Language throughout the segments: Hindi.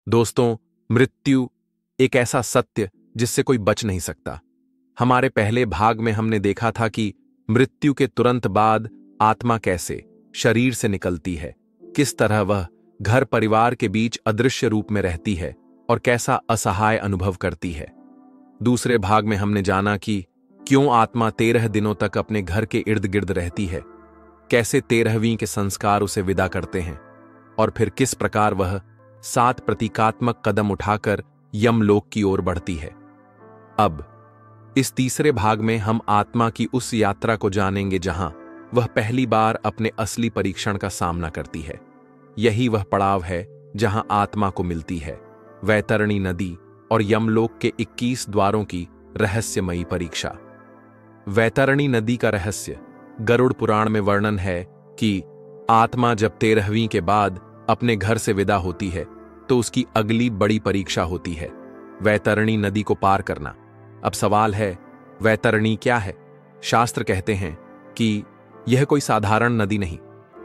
दोस्तों, मृत्यु एक ऐसा सत्य जिससे कोई बच नहीं सकता। हमारे पहले भाग में हमने देखा था कि मृत्यु के तुरंत बाद आत्मा कैसे शरीर से निकलती है, किस तरह वह घर परिवार के बीच अदृश्य रूप में रहती है और कैसा असहाय अनुभव करती है। दूसरे भाग में हमने जाना कि क्यों आत्मा 13 दिनों तक अपने घर के इर्द गिर्द रहती है, कैसे 13वीं के संस्कार उसे विदा करते हैं और फिर किस प्रकार वह 7 प्रतीकात्मक कदम उठाकर यमलोक की ओर बढ़ती है। अब इस तीसरे भाग में हम आत्मा की उस यात्रा को जानेंगे जहां वह पहली बार अपने असली परीक्षण का सामना करती है। यही वह पड़ाव है जहां आत्मा को मिलती है वैतरणी नदी और यमलोक के 21 द्वारों की रहस्यमयी परीक्षा। वैतरणी नदी का रहस्य गरुड़ पुराण में वर्णन है कि आत्मा जब 13वीं के बाद अपने घर से विदा होती है तो उसकी अगली बड़ी परीक्षा होती है वैतरणी नदी को पार करना। अब सवाल है, वैतरणी क्या है? शास्त्र कहते हैं कि यह कोई साधारण नदी नहीं,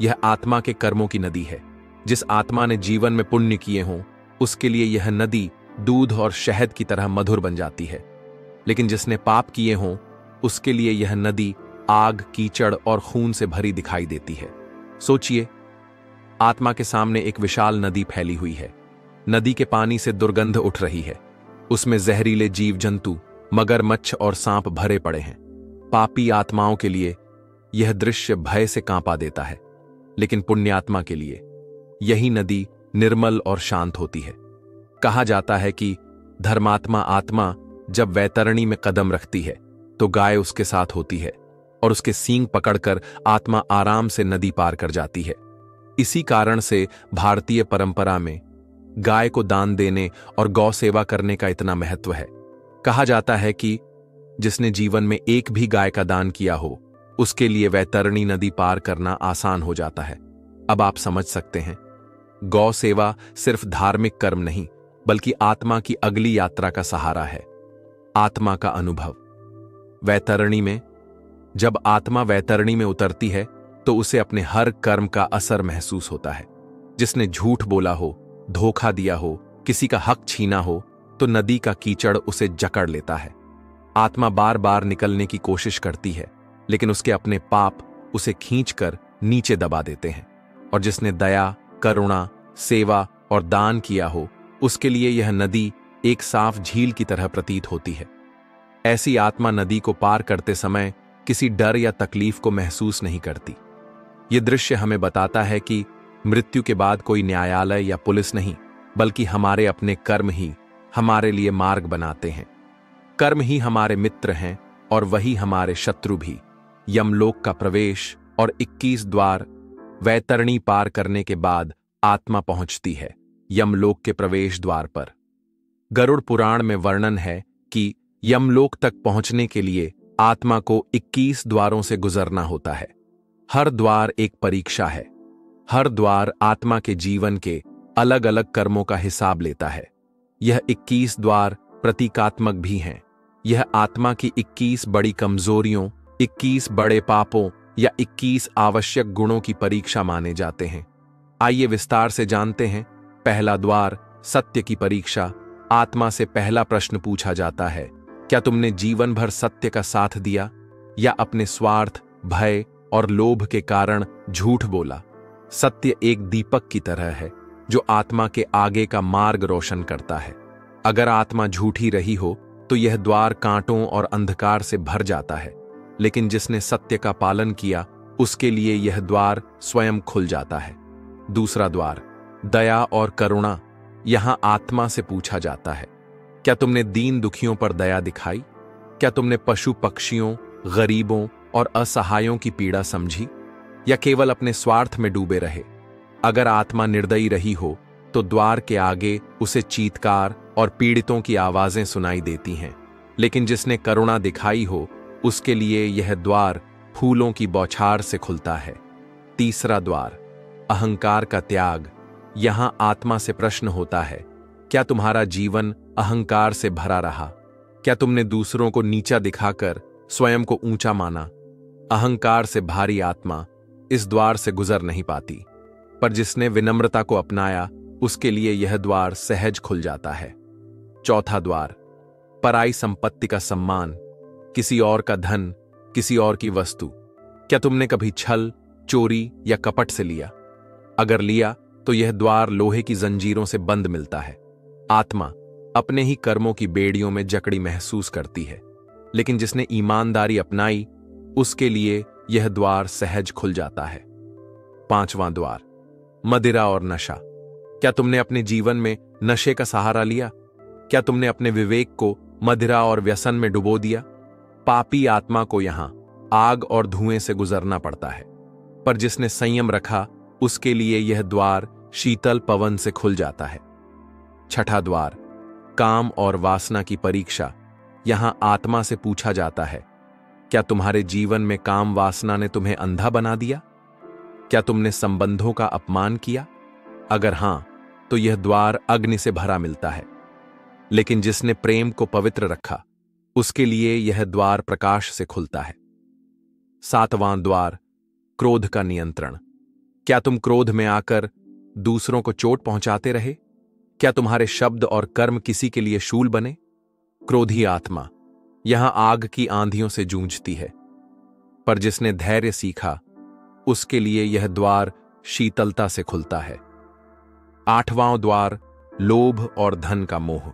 यह आत्मा के कर्मों की नदी है। जिस आत्मा ने जीवन में पुण्य किए हों उसके लिए यह नदी दूध और शहद की तरह मधुर बन जाती है, लेकिन जिसने पाप किए हों उसके लिए यह नदी आग, कीचड़ और खून से भरी दिखाई देती है। सोचिए, आत्मा के सामने एक विशाल नदी फैली हुई है। नदी के पानी से दुर्गंध उठ रही है, उसमें जहरीले जीव जंतु, मगरमच्छ और सांप भरे पड़े हैं। पापी आत्माओं के लिए यह दृश्य भय से कांपा देता है, लेकिन पुण्यात्मा के लिए यही नदी निर्मल और शांत होती है। कहा जाता है कि धर्मात्मा आत्मा जब वैतरणी में कदम रखती है तो गाय उसके साथ होती है और उसके सींग पकड़कर आत्मा आराम से नदी पार कर जाती है। इसी कारण से भारतीय परंपरा में गाय को दान देने और गौ सेवा करने का इतना महत्व है। कहा जाता है कि जिसने जीवन में एक भी गाय का दान किया हो उसके लिए वैतरणी नदी पार करना आसान हो जाता है। अब आप समझ सकते हैं, गौ सेवा सिर्फ धार्मिक कर्म नहीं बल्कि आत्मा की अगली यात्रा का सहारा है। आत्मा का अनुभव वैतरणी में, जब आत्मा वैतरणी में उतरती है तो उसे अपने हर कर्म का असर महसूस होता है। जिसने झूठ बोला हो, धोखा दिया हो, किसी का हक छीना हो तो नदी का कीचड़ उसे जकड़ लेता है। आत्मा बार बार निकलने की कोशिश करती है, लेकिन उसके अपने पाप उसे खींचकर नीचे दबा देते हैं। और जिसने दया, करुणा, सेवा और दान किया हो उसके लिए यह नदी एक साफ झील की तरह प्रतीत होती है। ऐसी आत्मा नदी को पार करते समय किसी डर या तकलीफ को महसूस नहीं करती। यह दृश्य हमें बताता है कि मृत्यु के बाद कोई न्यायालय या पुलिस नहीं, बल्कि हमारे अपने कर्म ही हमारे लिए मार्ग बनाते हैं। कर्म ही हमारे मित्र हैं और वही हमारे शत्रु भी। यमलोक का प्रवेश और 21 द्वार वैतरणी पार करने के बाद आत्मा पहुंचती है यमलोक के प्रवेश द्वार पर। गरुड़ पुराण में वर्णन है कि यमलोक तक पहुंचने के लिए आत्मा को 21 द्वारों से गुजरना होता है। हर द्वार एक परीक्षा है। हर द्वार आत्मा के जीवन के अलग अलग कर्मों का हिसाब लेता है। यह 21 द्वार प्रतीकात्मक भी हैं। यह आत्मा की 21 बड़ी कमजोरियों, 21 बड़े पापों या 21 आवश्यक गुणों की परीक्षा माने जाते हैं। आइए विस्तार से जानते हैं। पहला द्वार, सत्य की परीक्षा। आत्मा से पहला प्रश्न पूछा जाता है, क्या तुमने जीवन भर सत्य का साथ दिया या अपने स्वार्थ, भय और लोभ के कारण झूठ बोला? सत्य एक दीपक की तरह है जो आत्मा के आगे का मार्ग रोशन करता है। अगर आत्मा झूठी रही हो तो यह द्वार कांटों और अंधकार से भर जाता है, लेकिन जिसने सत्य का पालन किया उसके लिए यह द्वार स्वयं खुल जाता है। दूसरा द्वार, दया और करुणा। यहां आत्मा से पूछा जाता है, क्या तुमने दीन दुखियों पर दया दिखाई? क्या तुमने पशु पक्षियों, गरीबों और असहायों की पीड़ा समझी या केवल अपने स्वार्थ में डूबे रहे? अगर आत्मा निर्दयी रही हो तो द्वार के आगे उसे चीत्कार और पीड़ितों की आवाजें सुनाई देती हैं, लेकिन जिसने करुणा दिखाई हो उसके लिए यह द्वार फूलों की बौछार से खुलता है। तीसरा द्वार, अहंकार का त्याग। यहां आत्मा से प्रश्न होता है, क्या तुम्हारा जीवन अहंकार से भरा रहा? क्या तुमने दूसरों को नीचा दिखाकर स्वयं को ऊंचा माना? अहंकार से भारी आत्मा इस द्वार से गुजर नहीं पाती, पर जिसने विनम्रता को अपनाया उसके लिए यह द्वार सहज खुल जाता है। चौथा द्वार, पराई संपत्ति का सम्मान, किसी और का धन, किसी और की वस्तु। क्या तुमने कभी छल, चोरी या कपट से लिया? अगर लिया तो यह द्वार लोहे की जंजीरों से बंद मिलता है। आत्मा अपने ही कर्मों की बेड़ियों में जकड़ी महसूस करती है, लेकिन जिसने ईमानदारी अपनाई उसके लिए यह द्वार सहज खुल जाता है। पांचवां द्वार, मदिरा और नशा। क्या तुमने अपने जीवन में नशे का सहारा लिया? क्या तुमने अपने विवेक को मदिरा और व्यसन में डुबो दिया? पापी आत्मा को यहां आग और धुएं से गुजरना पड़ता है, पर जिसने संयम रखा उसके लिए यह द्वार शीतल पवन से खुल जाता है। छठा द्वार, काम और वासना की परीक्षा। यहां आत्मा से पूछा जाता है, क्या तुम्हारे जीवन में काम वासना ने तुम्हें अंधा बना दिया? क्या तुमने संबंधों का अपमान किया? अगर हां, तो यह द्वार अग्नि से भरा मिलता है, लेकिन जिसने प्रेम को पवित्र रखा उसके लिए यह द्वार प्रकाश से खुलता है। सातवां द्वार, क्रोध का नियंत्रण। क्या तुम क्रोध में आकर दूसरों को चोट पहुंचाते रहे? क्या तुम्हारे शब्द और कर्म किसी के लिए शूल बने? क्रोधी आत्मा यहां आग की आंधियों से जूझती है, पर जिसने धैर्य सीखा उसके लिए यह द्वार शीतलता से खुलता है। आठवां द्वार, लोभ और धन का मोह।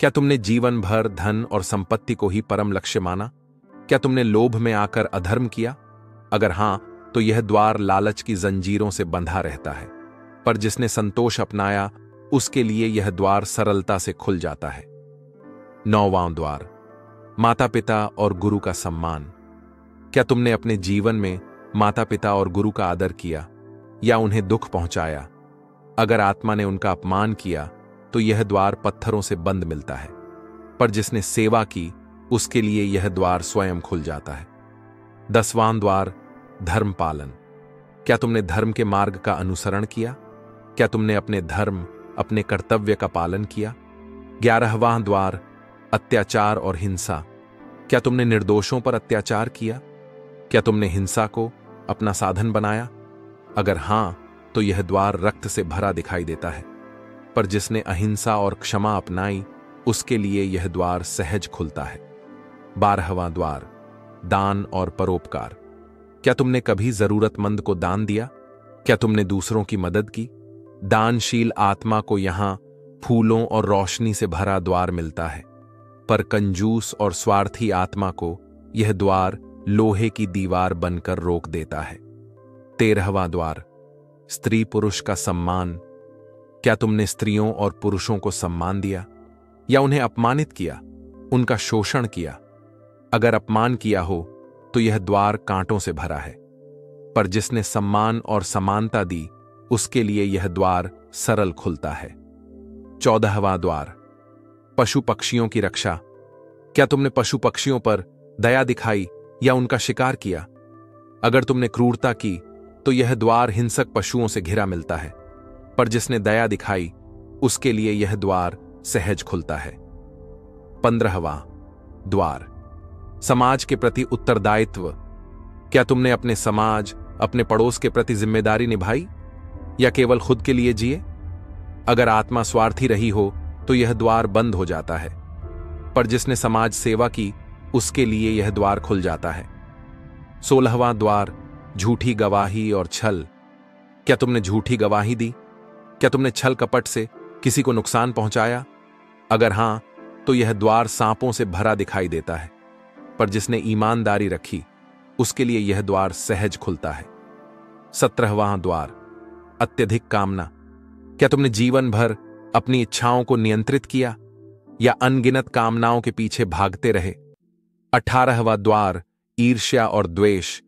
क्या तुमने जीवन भर धन और संपत्ति को ही परम लक्ष्य माना? क्या तुमने लोभ में आकर अधर्म किया? अगर हां, तो यह द्वार लालच की जंजीरों से बंधा रहता है, पर जिसने संतोष अपनाया उसके लिए यह द्वार सरलता से खुल जाता है। नौवां द्वार, माता पिता और गुरु का सम्मान। क्या तुमने अपने जीवन में माता पिता और गुरु का आदर किया या उन्हें दुख पहुंचाया? अगर आत्मा ने उनका अपमान किया तो यह द्वार पत्थरों से बंद मिलता है, पर जिसने सेवा की उसके लिए यह द्वार स्वयं खुल जाता है। 10वां द्वार, धर्म पालन। क्या तुमने धर्म के मार्ग का अनुसरण किया? क्या तुमने अपने धर्म, अपने कर्तव्य का पालन किया? 11वां द्वार, अत्याचार और हिंसा। क्या तुमने निर्दोषों पर अत्याचार किया? क्या तुमने हिंसा को अपना साधन बनाया? अगर हां, तो यह द्वार रक्त से भरा दिखाई देता है, पर जिसने अहिंसा और क्षमा अपनाई उसके लिए यह द्वार सहज खुलता है। 12वां द्वार, दान और परोपकार। क्या तुमने कभी जरूरतमंद को दान दिया? क्या तुमने दूसरों की मदद की? दानशील आत्मा को यहां फूलों और रोशनी से भरा द्वार मिलता है, पर कंजूस और स्वार्थी आत्मा को यह द्वार लोहे की दीवार बनकर रोक देता है। 13वां द्वार, स्त्री पुरुष का सम्मान। क्या तुमने स्त्रियों और पुरुषों को सम्मान दिया या उन्हें अपमानित किया, उनका शोषण किया? अगर अपमान किया हो तो यह द्वार कांटों से भरा है, पर जिसने सम्मान और समानता दी उसके लिए यह द्वार सरल खुलता है। 14वां द्वार, पशु पक्षियों की रक्षा। क्या तुमने पशु पक्षियों पर दया दिखाई या उनका शिकार किया? अगर तुमने क्रूरता की तो यह द्वार हिंसक पशुओं से घिरा मिलता है, पर जिसने दया दिखाई उसके लिए यह द्वार सहज खुलता है। 15वां द्वार, समाज के प्रति उत्तरदायित्व। क्या तुमने अपने समाज, अपने पड़ोस के प्रति जिम्मेदारी निभाई या केवल खुद के लिए जिए? अगर आत्मा स्वार्थी रही हो तो यह द्वार बंद हो जाता है, पर जिसने समाज सेवा की उसके लिए यह द्वार खुल जाता है। 16वां द्वार, झूठी गवाही और छल। क्या तुमने झूठी गवाही दी? क्या तुमने छल कपट से किसी को नुकसान पहुंचाया? अगर हां, तो यह द्वार सांपों से भरा दिखाई देता है, पर जिसने ईमानदारी रखी उसके लिए यह द्वार सहज खुलता है। 17वां द्वार, अत्यधिक कामना। क्या तुमने जीवन भर अपनी इच्छाओं को नियंत्रित किया या अनगिनत कामनाओं के पीछे भागते रहे? 18वां द्वार, ईर्ष्या और द्वेष।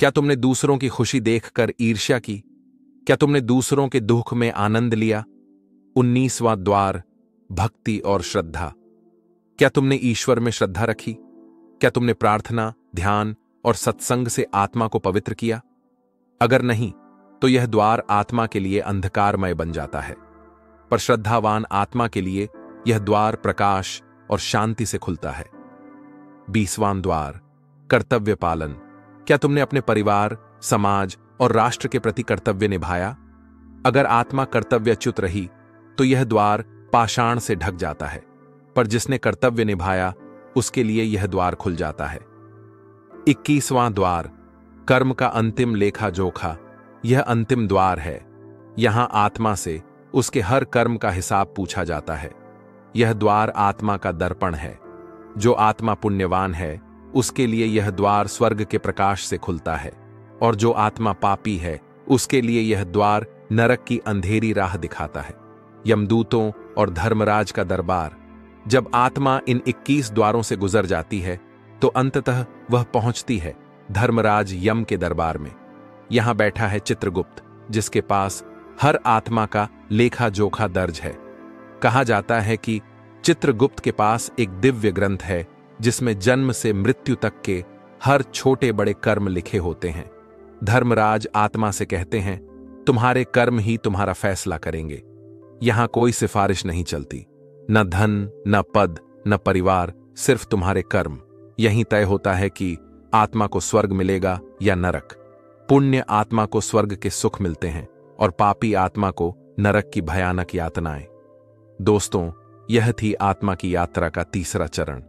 क्या तुमने दूसरों की खुशी देखकर ईर्ष्या की? क्या तुमने दूसरों के दुख में आनंद लिया? 19वां द्वार, भक्ति और श्रद्धा। क्या तुमने ईश्वर में श्रद्धा रखी? क्या तुमने प्रार्थना, ध्यान और सत्संग से आत्मा को पवित्र किया? अगर नहीं, तो यह द्वार आत्मा के लिए अंधकारमय बन जाता है, पर श्रद्धावान आत्मा के लिए यह द्वार प्रकाश और शांति से खुलता है। 20वां द्वार, कर्तव्य पालन। क्या तुमने अपने परिवार, समाज और राष्ट्र के प्रति कर्तव्य निभाया? अगर आत्मा कर्तव्यच्युत रही तो यह द्वार पाषाण से ढक जाता है, पर जिसने कर्तव्य निभाया उसके लिए यह द्वार खुल जाता है। 21वां द्वार, कर्म का अंतिम लेखा जोखा। यह अंतिम द्वार है। यहां आत्मा से उसके हर कर्म का हिसाब पूछा जाता है। यह द्वार आत्मा का दर्पण है। जो आत्मा पुण्यवान है उसके लिए यह द्वार स्वर्ग के प्रकाश से खुलता है, और जो आत्मा पापी है उसके लिए यह द्वार नरक की अंधेरी राह दिखाता है। यमदूतों और धर्मराज का दरबार। जब आत्मा इन 21 द्वारों से गुजर जाती है तो अंततः वह पहुंचती है धर्मराज यम के दरबार में। यहां बैठा है चित्रगुप्त, जिसके पास हर आत्मा का लेखा जोखा दर्ज है। कहा जाता है कि चित्रगुप्त के पास एक दिव्य ग्रंथ है जिसमें जन्म से मृत्यु तक के हर छोटे बड़े कर्म लिखे होते हैं। धर्मराज आत्मा से कहते हैं, तुम्हारे कर्म ही तुम्हारा फैसला करेंगे। यहां कोई सिफारिश नहीं चलती, न धन, न पद, न परिवार, सिर्फ तुम्हारे कर्म। यहीं तय होता है कि आत्मा को स्वर्ग मिलेगा या नरक। पुण्य आत्मा को स्वर्ग के सुख मिलते हैं और पापी आत्मा को नरक की भयानक यातनाएं। दोस्तों, यह थी आत्मा की यात्रा का तीसरा चरण।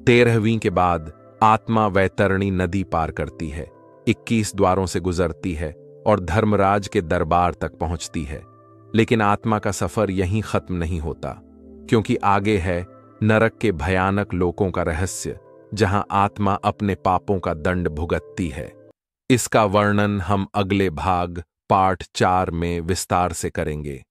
13वीं के बाद आत्मा वैतरणी नदी पार करती है, 21 द्वारों से गुजरती है और धर्मराज के दरबार तक पहुंचती है। लेकिन आत्मा का सफर यहीं खत्म नहीं होता, क्योंकि आगे है नरक के भयानक लोकों का रहस्य, जहां आत्मा अपने पापों का दंड भुगतती है। इसका वर्णन हम अगले भाग पार्ट 4 में विस्तार से करेंगे।